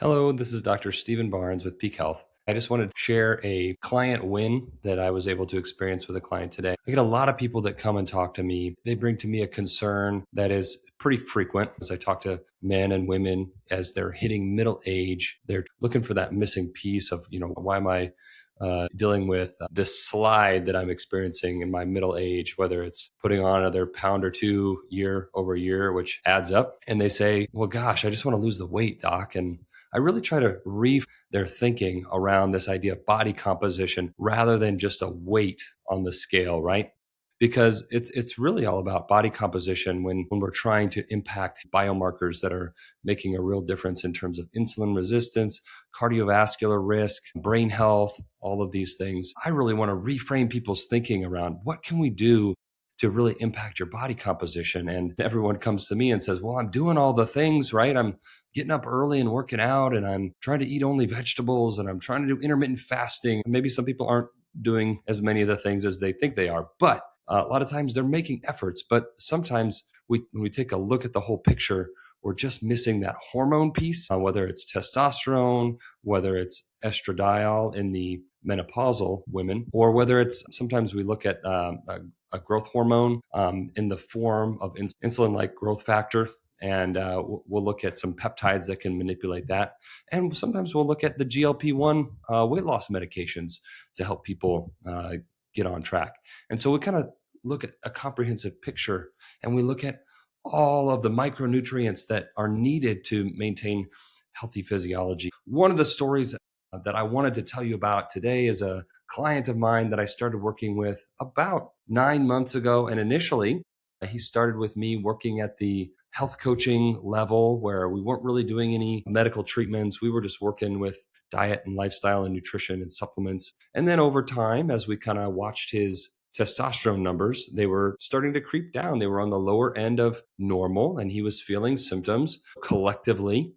Hello, this is Dr. Stephen Barnes with Peak Health. I just wanted to share a client win that I was able to experience with a client today. I get a lot of people that come and talk to me. They bring to me a concern that is pretty frequent as I talk to men and women as they're hitting middle age. They're looking for that missing piece of, why am I dealing with this slide that I'm experiencing in my middle age, whether it's putting on another pound or two year over year, which adds up. And they say, well, gosh, I just want to lose the weight, doc. And I really try to their thinking around this idea of body composition rather than just a weight on the scale, right? Because it's really all about body composition when we're trying to impact biomarkers that are making a real difference in terms of insulin resistance, cardiovascular risk, brain health, all of these things. I really want to reframe people's thinking around what can we do to really impact your body composition. And everyone comes to me and says, well, I'm doing all the things, right? I'm getting up early and working out, and I'm trying to eat only vegetables, and I'm trying to do intermittent fasting. Maybe some people aren't doing as many of the things as they think they are, but a lot of times they're making efforts. But sometimes when we take a look at the whole picture, we're just missing that hormone piece, whether it's testosterone, whether it's estradiol in the menopausal women, or whether it's sometimes we look at a growth hormone in the form of insulin-like growth factor. And we'll look at some peptides that can manipulate that. And sometimes we'll look at the GLP-1 weight loss medications to help people get on track. And so we kind of look at a comprehensive picture, and we look at all of the micronutrients that are needed to maintain healthy physiology. One of the stories that I wanted to tell you about today is a client of mine that I started working with about 9 months ago. And initially, he started with me working at the health coaching level where we weren't really doing any medical treatments. We were just working with diet and lifestyle and nutrition and supplements. And then over time, as we kind of watched his testosterone numbers, they were starting to creep down. They were on the lower end of normal, and he was feeling symptoms. Collectively,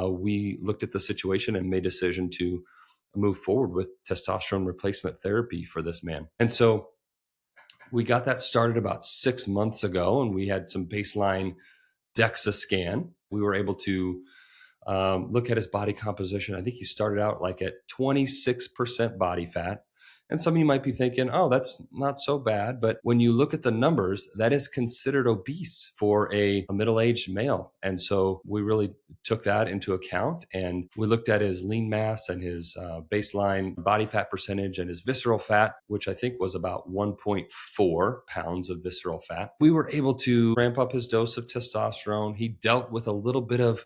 we looked at the situation and made a decision to move forward with testosterone replacement therapy for this man. And so we got that started about 6 months ago, and we had some baseline DEXA scan. We were able to look at his body composition. I think he started out like at 26% body fat. And some of you might be thinking, oh, that's not so bad. But when you look at the numbers, that is considered obese for a middle-aged male. And so we really took that into account. And we looked at his lean mass and his baseline body fat percentage and his visceral fat, which I think was about 1.4 pounds of visceral fat. We were able to ramp up his dose of testosterone. He dealt with a little bit of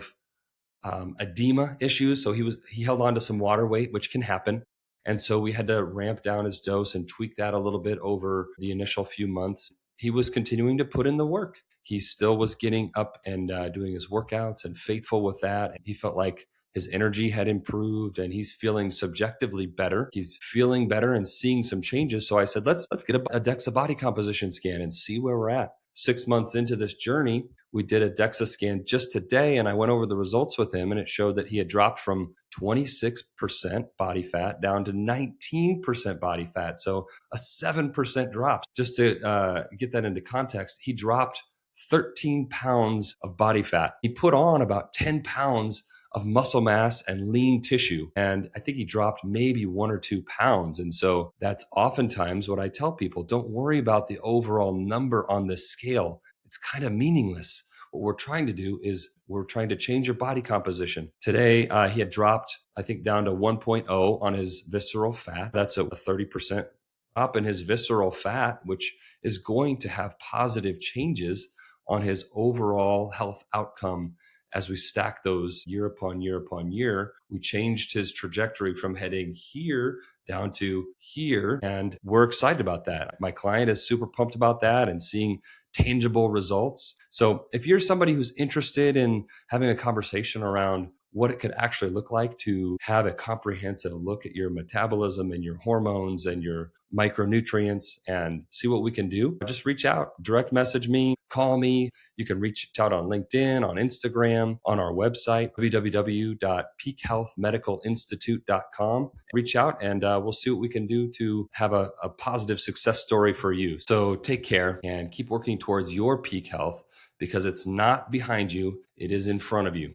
edema issues. So he held on to some water weight, which can happen. And so we had to ramp down his dose and tweak that a little bit over the initial few months. He was continuing to put in the work. He still was getting up and doing his workouts and faithful with that. And he felt like his energy had improved and he's feeling subjectively better. He's feeling better and seeing some changes. So I said, let's get a DEXA body composition scan and see where we're at. 6 months into this journey, we did a DEXA scan just today, and I went over the results with him, and it showed that he had dropped from 26% body fat down to 19% body fat. So a 7% drop. Just to get that into context, he dropped 13 pounds of body fat. He put on about 10 pounds of muscle mass and lean tissue. And I think he dropped maybe 1 or 2 pounds. And so that's oftentimes what I tell people. Don't worry about the overall number on the scale. It's kind of meaningless. What we're trying to do is we're trying to change your body composition. Today, he had dropped, I think, down to 1.0 on his visceral fat. That's a 30% drop in his visceral fat, which is going to have positive changes on his overall health outcome. As we stack those year upon year upon year, we changed his trajectory from heading here down to here. And we're excited about that. My client is super pumped about that and seeing tangible results. So if you're somebody who's interested in having a conversation around what it could actually look like to have a comprehensive look at your metabolism and your hormones and your micronutrients and see what we can do, just reach out, direct message me, call me. You can reach out on LinkedIn, on Instagram, on our website, www.peakhealthmedicalinstitute.com. Reach out and we'll see what we can do to have a positive success story for you. So take care and keep working towards your peak health because it's not behind you, it is in front of you.